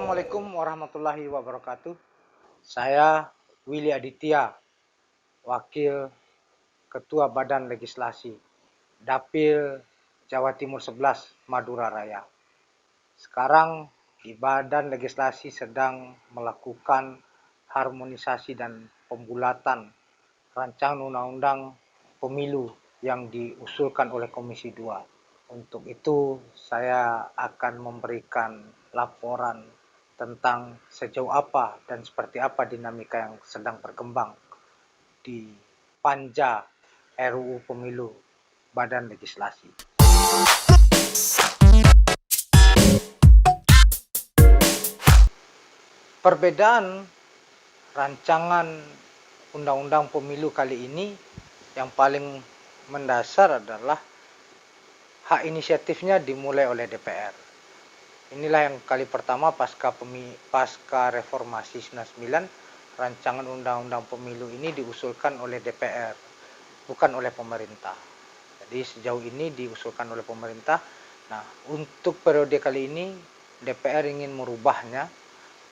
Assalamualaikum warahmatullahi wabarakatuh. Saya Willy Aditya, Wakil Ketua Badan Legislasi, Dapil Jawa Timur 11, Madura Raya. Sekarang di Badan Legislasi sedang melakukan harmonisasi dan pembulatan rancangan undang-undang pemilu yang diusulkan oleh Komisi 2. Untuk itu saya akan memberikan laporan tentang sejauh apa dan seperti apa dinamika yang sedang berkembang di Panja RUU Pemilu Badan Legislasi. Perbedaan rancangan undang-undang pemilu kali ini yang paling mendasar adalah hak inisiatifnya dimulai oleh DPR. Inilah yang kali pertama pasca reformasi 99, rancangan undang-undang pemilu ini diusulkan oleh DPR, bukan oleh pemerintah. Jadi sejauh ini diusulkan oleh pemerintah. Nah, untuk periode kali ini DPR ingin merubahnya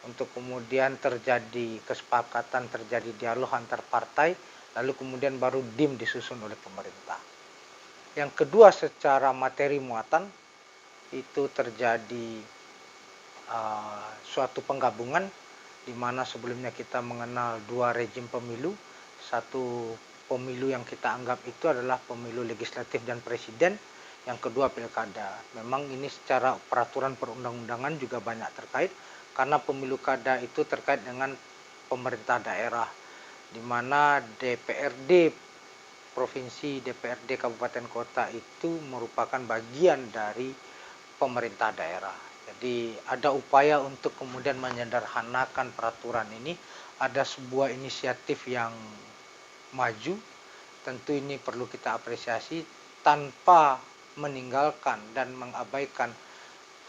untuk kemudian terjadi kesepakatan, terjadi dialog antar partai, lalu kemudian baru DIM disusun oleh pemerintah. Yang kedua, secara materi muatan itu terjadi suatu penggabungan di mana sebelumnya kita mengenal dua rejim pemilu. Satu pemilu yang kita anggap itu adalah pemilu legislatif dan presiden, yang kedua pilkada. Memang ini secara peraturan perundang-undangan juga banyak terkait, karena pemilu kada itu terkait dengan pemerintah daerah, di mana DPRD provinsi, DPRD kabupaten kota itu merupakan bagian dari pemerintah daerah. Jadi ada upaya untuk kemudian menyederhanakan peraturan ini. Ada sebuah inisiatif yang maju, tentu ini perlu kita apresiasi tanpa meninggalkan dan mengabaikan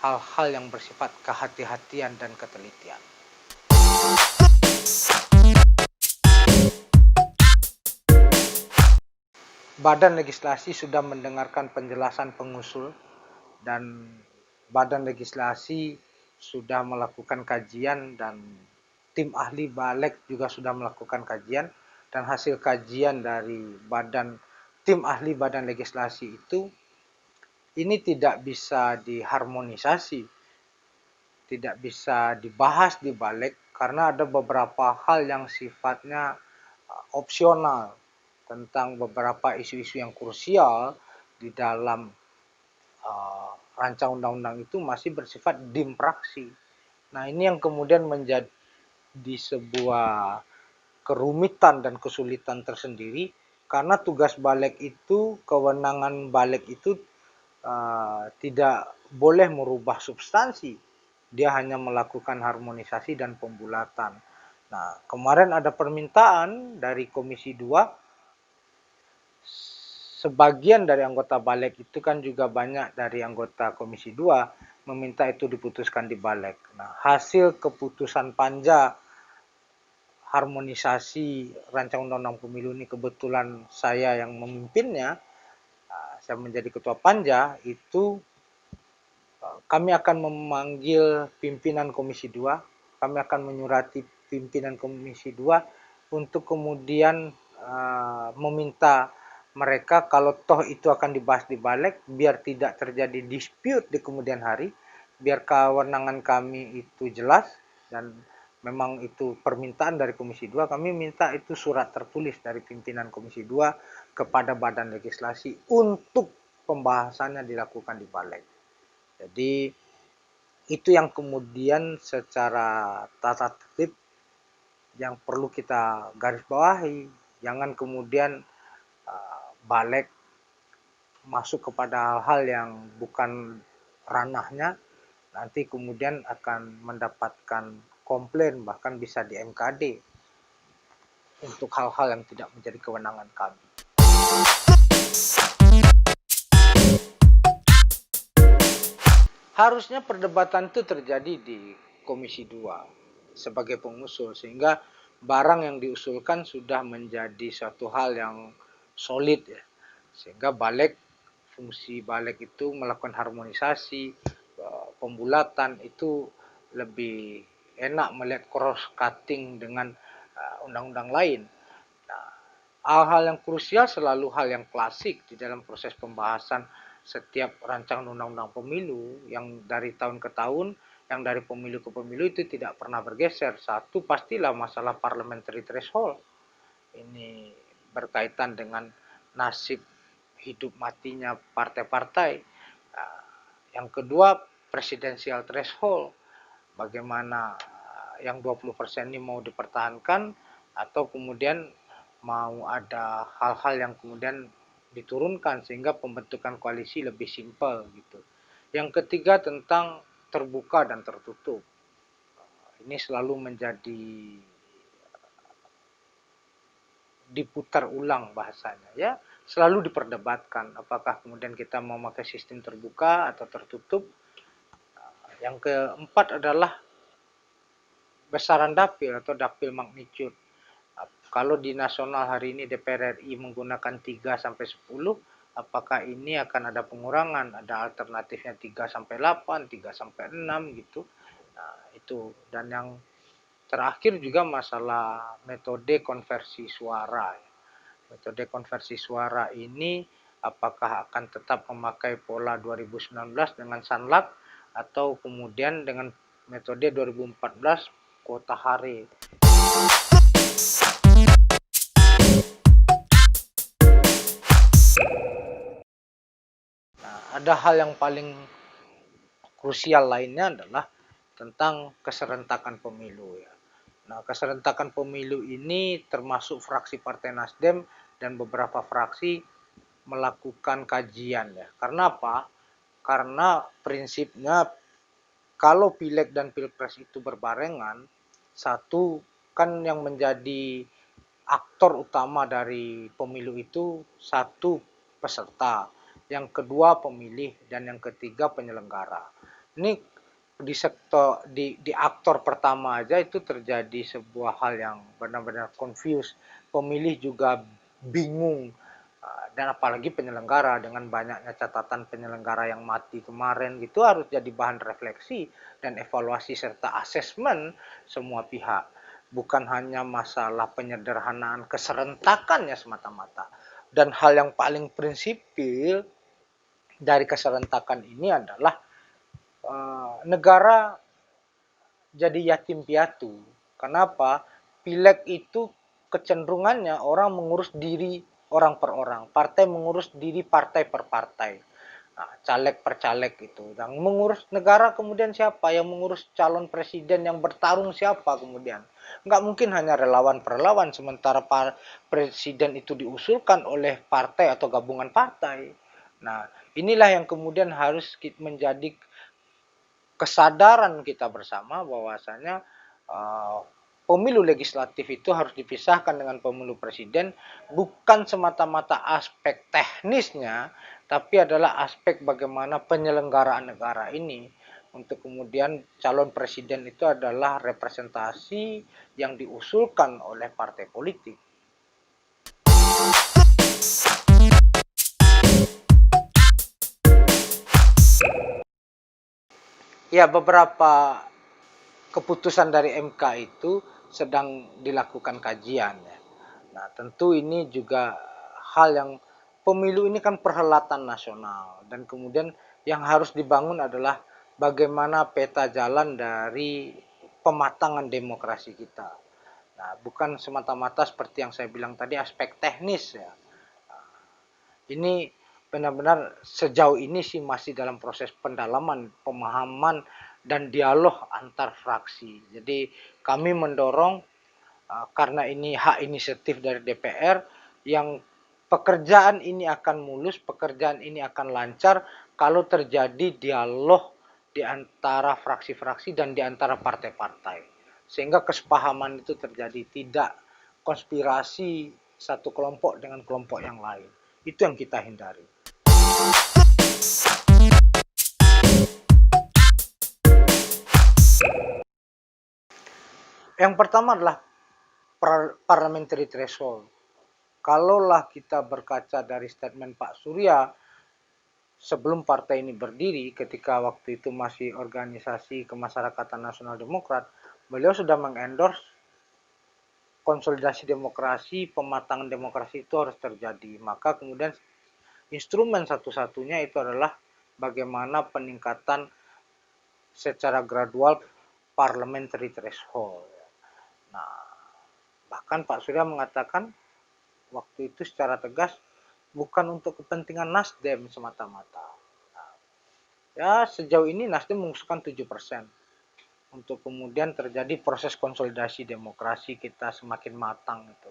hal-hal yang bersifat kehati-hatian dan ketelitian. Badan Legislasi sudah mendengarkan penjelasan pengusul dan Badan Legislasi sudah melakukan kajian dan tim ahli Balek juga sudah melakukan kajian, dan hasil kajian dari tim ahli Badan Legislasi itu ini tidak bisa diharmonisasi, tidak bisa dibahas di Balek karena ada beberapa hal yang sifatnya opsional tentang beberapa isu-isu yang krusial di dalam rancangan undang-undang itu masih bersifat dim praksi. Nah, ini yang kemudian menjadi sebuah kerumitan dan kesulitan tersendiri, karena tugas Balek itu, kewenangan Balek itu tidak boleh merubah substansi. Dia hanya melakukan harmonisasi dan pembulatan. Nah, kemarin ada permintaan dari Komisi 2. Sebagian dari anggota Balek itu kan juga banyak dari anggota Komisi 2 meminta itu diputuskan di Balek. Nah, hasil keputusan Panja harmonisasi rancangan undang-undang pemilu ini, kebetulan saya yang memimpinnya, saya menjadi ketua Panja, itu kami akan memanggil pimpinan Komisi 2, kami akan menyurati pimpinan Komisi 2 untuk kemudian meminta mereka kalau toh itu akan dibahas di Balek, biar tidak terjadi dispute di kemudian hari, biar kewenangan kami itu jelas, dan memang itu permintaan dari Komisi 2, kami minta itu surat tertulis dari pimpinan Komisi 2 kepada Badan Legislasi untuk pembahasannya dilakukan di Balek. Jadi itu yang kemudian secara tata tertib yang perlu kita garis bawahi. Jangan kemudian Balek masuk kepada hal-hal yang bukan ranahnya, nanti kemudian akan mendapatkan komplain, bahkan bisa di MKD untuk hal-hal yang tidak menjadi kewenangan kami. Harusnya perdebatan itu terjadi di Komisi 2 sebagai pengusul, sehingga barang yang diusulkan sudah menjadi suatu hal yang solid ya. Sehingga fungsi Balek itu melakukan harmonisasi, pembulatan itu lebih enak melihat cross cutting dengan undang-undang lain. Nah, hal-hal yang krusial selalu hal yang klasik di dalam proses pembahasan setiap rancangan undang-undang pemilu yang dari tahun ke tahun, yang dari pemilu ke pemilu itu tidak pernah bergeser. Satu pastilah masalah parliamentary threshold. Ini berkaitan dengan nasib hidup matinya partai-partai. Yang kedua, presidensial threshold. Bagaimana yang 20% ini mau dipertahankan atau kemudian mau ada hal-hal yang kemudian diturunkan sehingga pembentukan koalisi lebih simpel gitu. Yang ketiga tentang terbuka dan tertutup. Ini selalu menjadi diputar ulang bahasanya ya, selalu diperdebatkan apakah kemudian kita mau pakai sistem terbuka atau tertutup. Yang keempat adalah besaran dapil atau dapil magnitude. Kalau di nasional hari ini DPR RI menggunakan 3 sampai 10, apakah ini akan ada pengurangan? Ada alternatifnya 3 sampai 8, 3 sampai 6 gitu. Nah, itu. Dan yang terakhir juga masalah metode konversi suara. Metode konversi suara ini apakah akan tetap memakai pola 2019 dengan Sanlat atau kemudian dengan metode 2014 kuota hari. Nah, ada hal yang paling krusial lainnya adalah tentang keserentakan pemilu ya. Nah, keserentakan pemilu ini termasuk fraksi Partai Nasdem dan beberapa fraksi melakukan kajian ya. Karena apa? Karena prinsipnya kalau pileg dan pilpres itu berbarengan, satu kan yang menjadi aktor utama dari pemilu itu satu peserta, yang kedua pemilih, dan yang ketiga penyelenggara. Ini di sektor di aktor pertama aja itu terjadi sebuah hal yang benar-benar confused. Pemilih juga bingung dan apalagi penyelenggara dengan banyaknya catatan penyelenggara yang mati kemarin gitu harus jadi bahan refleksi dan evaluasi serta asesmen semua pihak. Bukan hanya masalah penyederhanaan keserentakannya semata-mata. Dan hal yang paling prinsipil dari keserentakan ini adalah negara jadi yatim piatu. Kenapa? Pileg itu kecenderungannya orang mengurus diri orang per orang, partai mengurus diri partai per partai. Nah, caleg per caleg itu. Yang mengurus negara kemudian siapa? Yang mengurus calon presiden yang bertarung siapa kemudian? Nggak mungkin hanya relawan per relawan, sementara presiden itu diusulkan oleh partai atau gabungan partai. Nah, inilah yang kemudian harus menjadi kesadaran kita bersama bahwasanya pemilu legislatif itu harus dipisahkan dengan pemilu presiden, bukan semata-mata aspek teknisnya, tapi adalah aspek bagaimana penyelenggaraan negara ini. Untuk kemudian calon presiden itu adalah representasi yang diusulkan oleh partai politik. Ya, beberapa keputusan dari MK itu sedang dilakukan kajian ya. Nah, tentu ini juga hal yang pemilu ini kan perhelatan nasional dan kemudian yang harus dibangun adalah bagaimana peta jalan dari pematangan demokrasi kita. Nah, bukan semata-mata seperti yang saya bilang tadi aspek teknis ya. Ini benar-benar sejauh ini sih masih dalam proses pendalaman, pemahaman, dan dialog antar fraksi. Jadi kami mendorong karena ini hak inisiatif dari DPR yang pekerjaan ini akan mulus, pekerjaan ini akan lancar kalau terjadi dialog di antara fraksi-fraksi dan di antara partai-partai. Sehingga kesepahaman itu terjadi, tidak konspirasi satu kelompok dengan kelompok yang lain. Itu yang kita hindari. Yang pertama adalah parliamentary threshold. Kalaulah kita berkaca dari statement Pak Surya, sebelum partai ini berdiri, ketika waktu itu masih organisasi kemasyarakatan nasional Demokrat, beliau sudah mengendorse konsolidasi demokrasi, pematangan demokrasi itu harus terjadi. Maka kemudian instrumen satu-satunya itu adalah bagaimana peningkatan secara gradual parliamentary threshold. Nah, bahkan Pak Surya mengatakan waktu itu secara tegas bukan untuk kepentingan Nasdem semata-mata. Ya, sejauh ini Nasdem mengusulkan 7% untuk kemudian terjadi proses konsolidasi demokrasi kita semakin matang itu.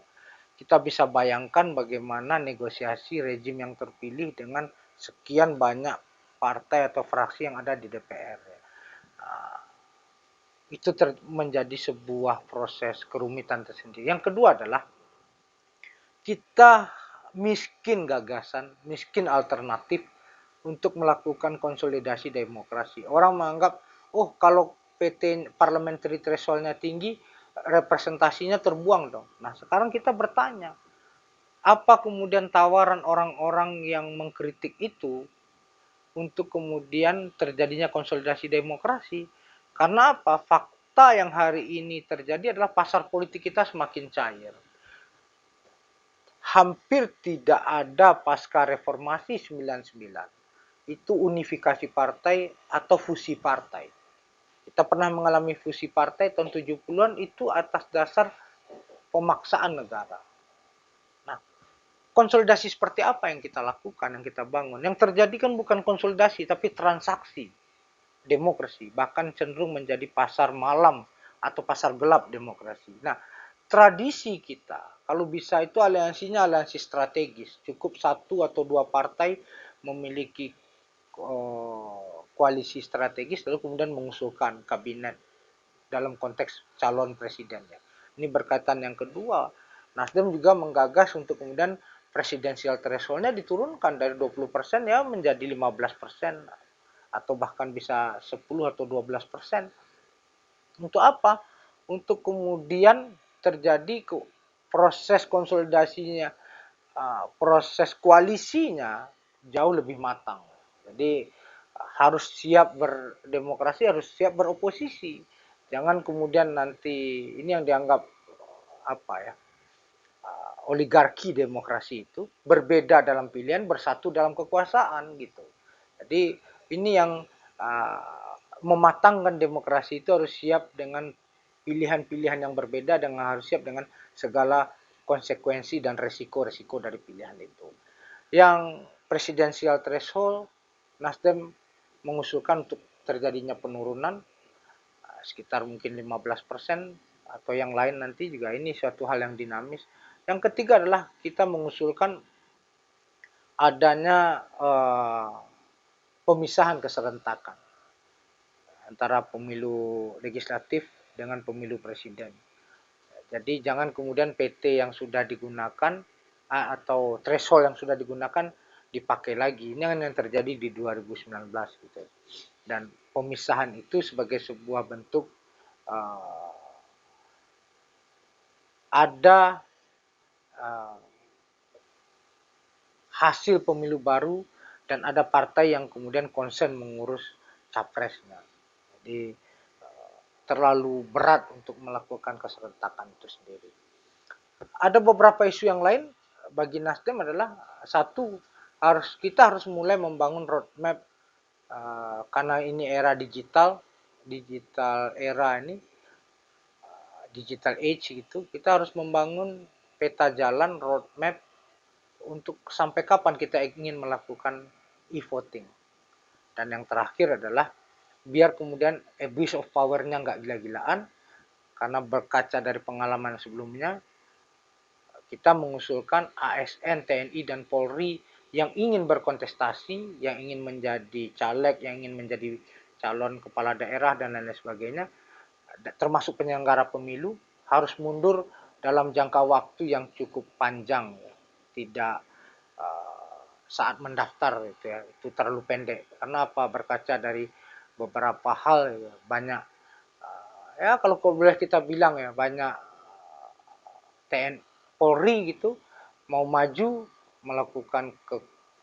Kita bisa bayangkan bagaimana negosiasi rejim yang terpilih dengan sekian banyak partai atau fraksi yang ada di DPR. Nah, itu menjadi sebuah proses kerumitan tersendiri. Yang kedua adalah kita miskin gagasan, miskin alternatif untuk melakukan konsolidasi demokrasi. Orang menganggap, oh kalau PT parliamentary threshold-nya tinggi, representasinya terbuang dong. Nah sekarang kita bertanya, apa kemudian tawaran orang-orang yang mengkritik itu untuk kemudian terjadinya konsolidasi demokrasi? Karena apa? Fakta yang hari ini terjadi adalah pasar politik kita semakin cair. Hampir tidak ada pasca reformasi 99 itu unifikasi partai atau fusi partai. Kita pernah mengalami fusi partai tahun 70-an itu atas dasar pemaksaan negara. Nah, konsolidasi seperti apa yang kita lakukan, yang kita bangun? Yang terjadi kan bukan konsolidasi, tapi transaksi demokrasi. Bahkan cenderung menjadi pasar malam atau pasar gelap demokrasi. Nah, tradisi kita, kalau bisa itu aliansinya aliansi strategis. Cukup satu atau dua partai memiliki koalisi strategis lalu kemudian mengusulkan kabinet dalam konteks calon presidennya. Ini berkaitan yang kedua, Nasdem juga menggagas untuk kemudian presidensial threshold-nya diturunkan dari 20% ya menjadi 15% atau bahkan bisa 10 atau 12%. Untuk apa? Untuk kemudian terjadi proses konsolidasinya, proses koalisinya jauh lebih matang. Jadi harus siap berdemokrasi, harus siap beroposisi. Jangan kemudian nanti ini yang dianggap apa ya, oligarki demokrasi itu berbeda dalam pilihan, bersatu dalam kekuasaan gitu. Jadi ini yang mematangkan demokrasi itu harus siap dengan pilihan-pilihan yang berbeda dan harus siap dengan segala konsekuensi dan resiko-resiko dari pilihan itu. Yang presidensial threshold, Nasdem mengusulkan untuk terjadinya penurunan sekitar mungkin 15% atau yang lain nanti juga ini suatu hal yang dinamis. Yang ketiga adalah kita mengusulkan adanya pemisahan keserentakan antara pemilu legislatif dengan pemilu presiden. Jadi jangan kemudian PT yang sudah digunakan atau threshold yang sudah digunakan dipakai lagi. Ini yang terjadi di 2019 gitu. Dan pemisahan itu sebagai sebuah bentuk ada hasil pemilu baru dan ada partai yang kemudian konsen mengurus capresnya. Jadi terlalu berat untuk melakukan keserentakan itu sendiri. Ada beberapa isu yang lain bagi Nasdem adalah satu, kita harus mulai membangun roadmap karena ini era digital era ini digital age gitu, kita harus membangun peta jalan roadmap untuk sampai kapan kita ingin melakukan e-voting. Dan yang terakhir adalah biar kemudian abuse of power-nya nggak gila-gilaan, karena berkaca dari pengalaman sebelumnya, kita mengusulkan ASN, TNI, dan Polri yang ingin berkontestasi, yang ingin menjadi caleg, yang ingin menjadi calon kepala daerah, dan lain-lain sebagainya, termasuk penyelenggara pemilu, harus mundur dalam jangka waktu yang cukup panjang. Tidak saat mendaftar itu ya, itu terlalu pendek. Karena apa? Berkaca dari beberapa hal ya, banyak ya kalau boleh kita bilang ya banyak TNI Polri gitu mau maju melakukan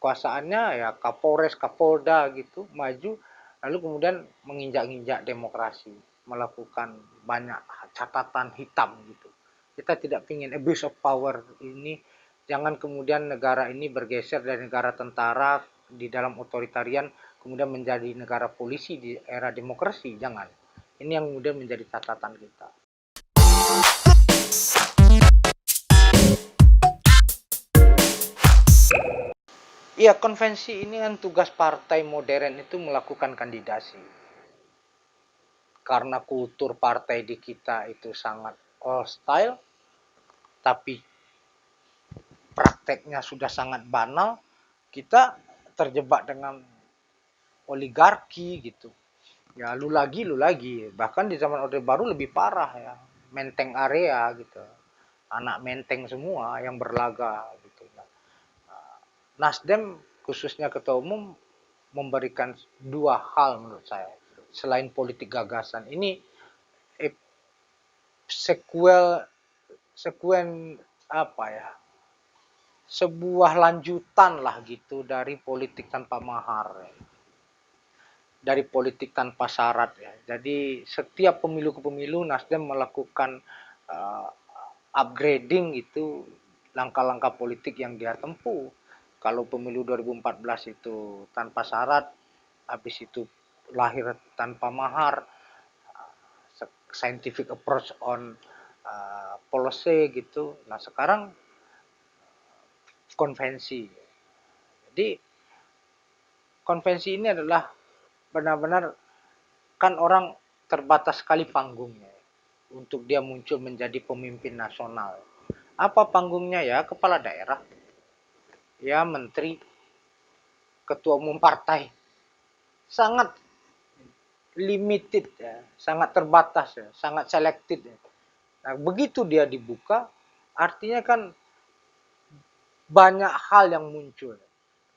kekuasaannya ya Kapolres, Kapolda gitu maju, lalu kemudian menginjak-injak demokrasi, melakukan banyak catatan hitam gitu. Kita tidak ingin abuse of power ini, jangan kemudian negara ini bergeser dari negara tentara di dalam otoritarian kemudian menjadi negara polisi di era demokrasi, jangan. Ini yang kemudian menjadi catatan kita. Iya, konvensi ini kan tugas partai modern itu melakukan kandidasi. Karena kultur partai di kita itu sangat hostile, tapi prakteknya sudah sangat banal, kita terjebak dengan oligarki gitu. Ya lu lagi. Bahkan di zaman Orde Baru lebih parah ya. Menteng area gitu. Anak menteng semua yang berlaga gitu. Nasdem khususnya ketua umum memberikan dua hal menurut saya selain politik gagasan ini sekuen apa ya, sebuah lanjutan lah gitu dari politik tanpa mahar ya. Dari politik tanpa syarat ya. Jadi setiap pemilu ke pemilu Nasdem melakukan uh, upgrading itu langkah-langkah politik yang dia tempuh. Kalau pemilu 2014 itu tanpa syarat, habis itu lahir tanpa mahar, scientific approach on policy gitu. Nah sekarang konvensi. Jadi konvensi ini adalah benar-benar kan orang terbatas sekali panggungnya untuk dia muncul menjadi pemimpin nasional. Apa panggungnya ya? Kepala daerah, ya menteri, ketua umum partai. Sangat limited ya, sangat terbatas ya, sangat selected ya. Nah, begitu dia dibuka, artinya kan banyak hal yang muncul.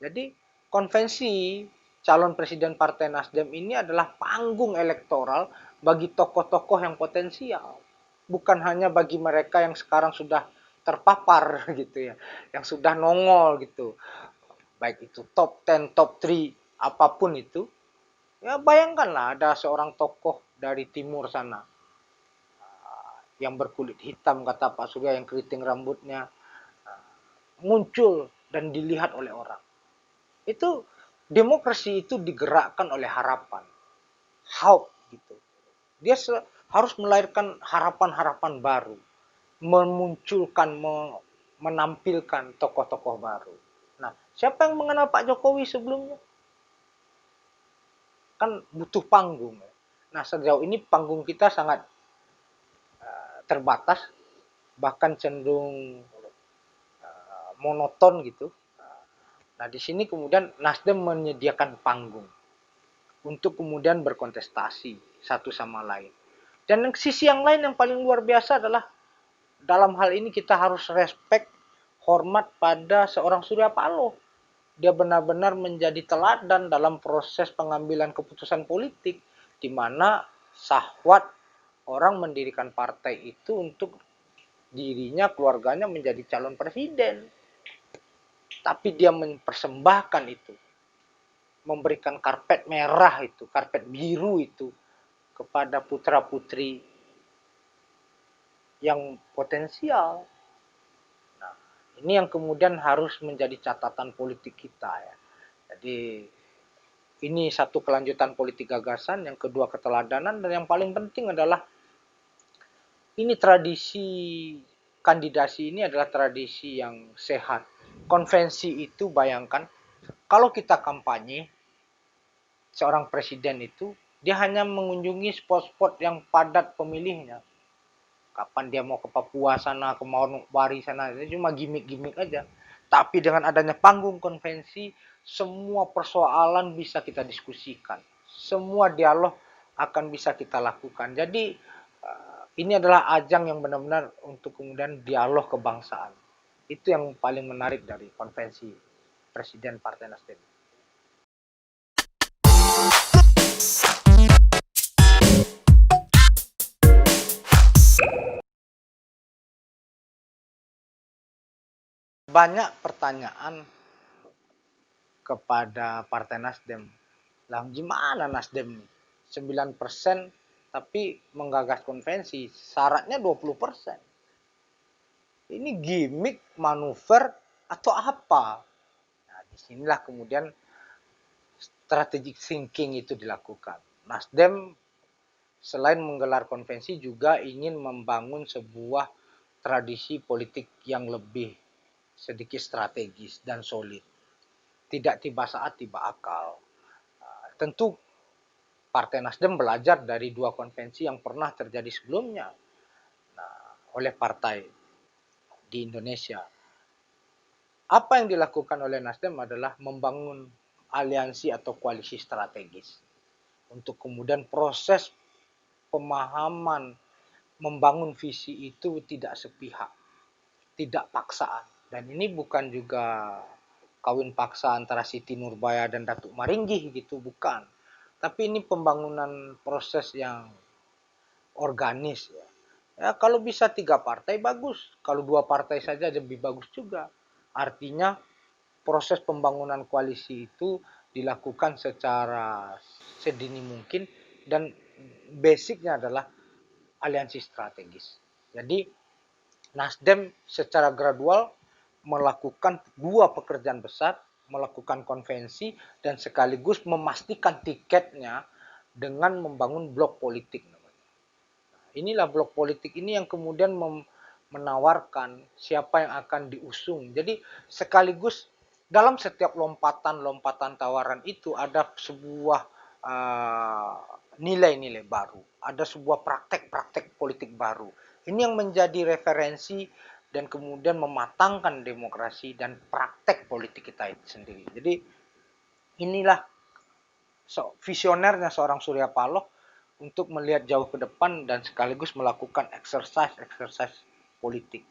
Jadi konvensi calon presiden Partai Nasdem ini adalah panggung elektoral bagi tokoh-tokoh yang potensial. Bukan hanya bagi mereka yang sekarang sudah terpapar gitu ya, yang sudah nongol gitu. Baik itu top 10, top 3, apapun itu. Ya bayangkanlah ada seorang tokoh dari timur sana yang berkulit hitam kata Pak Surya yang keriting rambutnya muncul dan dilihat oleh orang. Itu demokrasi itu digerakkan oleh harapan, hope gitu. Dia harus melahirkan harapan-harapan baru, memunculkan, menampilkan tokoh-tokoh baru. Nah, siapa yang mengenal Pak Jokowi sebelumnya? Kan butuh panggung. Nah, sejauh ini panggung kita sangat terbatas, bahkan cenderung monoton gitu. Nah, di sini kemudian Nasdem menyediakan panggung untuk kemudian berkontestasi satu sama lain. Dan sisi yang lain yang paling luar biasa adalah dalam hal ini kita harus respect, hormat pada seorang Surya Paloh. Dia benar-benar menjadi teladan dalam proses pengambilan keputusan politik, di mana syahwat orang mendirikan partai itu untuk dirinya, keluarganya menjadi calon presiden. Tapi dia mempersembahkan itu, memberikan karpet merah itu, karpet biru itu kepada putra-putri yang potensial. Nah, ini yang kemudian harus menjadi catatan politik kita ya. Jadi ini satu kelanjutan politik gagasan, yang kedua keteladanan, dan yang paling penting adalah ini tradisi kandidasi ini adalah tradisi yang sehat. Konvensi itu bayangkan kalau kita kampanye seorang presiden itu dia hanya mengunjungi spot-spot yang padat pemilihnya. Kapan dia mau ke Papua sana, ke Manokwari sana, itu cuma gimmick-gimmick aja. Tapi dengan adanya panggung konvensi, semua persoalan bisa kita diskusikan. Semua dialog akan bisa kita lakukan. Jadi ini adalah ajang yang benar-benar untuk kemudian dialog kebangsaan. Itu yang paling menarik dari konvensi Presiden Partai Nasdem. Banyak pertanyaan kepada Partai Nasdem. Lah gimana Nasdem 9% tapi menggagas konvensi, syaratnya 20%. Ini gimmick, manuver atau apa? Nah, disinilah kemudian strategic thinking itu dilakukan. Nasdem selain menggelar konvensi juga ingin membangun sebuah tradisi politik yang lebih sedikit strategis dan solid. Tidak tiba saat, tiba akal. Tentu Partai Nasdem belajar dari 2 konvensi yang pernah terjadi sebelumnya oleh partai di Indonesia. Apa yang dilakukan oleh Nasdem adalah membangun aliansi atau koalisi strategis untuk kemudian proses pemahaman membangun visi itu tidak sepihak, tidak paksaan. Dan ini bukan juga kawin paksa antara Siti Nurbaya dan Datuk Maringgih gitu, bukan. Tapi ini pembangunan proses yang organis ya. Ya kalau bisa 3 partai bagus, kalau 2 partai saja lebih bagus juga. Artinya proses pembangunan koalisi itu dilakukan secara sedini mungkin dan basicnya adalah aliansi strategis. Jadi Nasdem secara gradual melakukan 2 pekerjaan besar, melakukan konvensi dan sekaligus memastikan tiketnya dengan membangun blok politik. Inilah blok politik ini yang kemudian menawarkan siapa yang akan diusung. Jadi sekaligus dalam setiap lompatan-lompatan tawaran itu ada sebuah nilai-nilai baru, ada sebuah praktek-praktek politik baru. Ini yang menjadi referensi dan kemudian mematangkan demokrasi dan praktek politik kita itu sendiri. Jadi inilah visionernya seorang Surya Paloh untuk melihat jauh ke depan dan sekaligus melakukan exercise politik.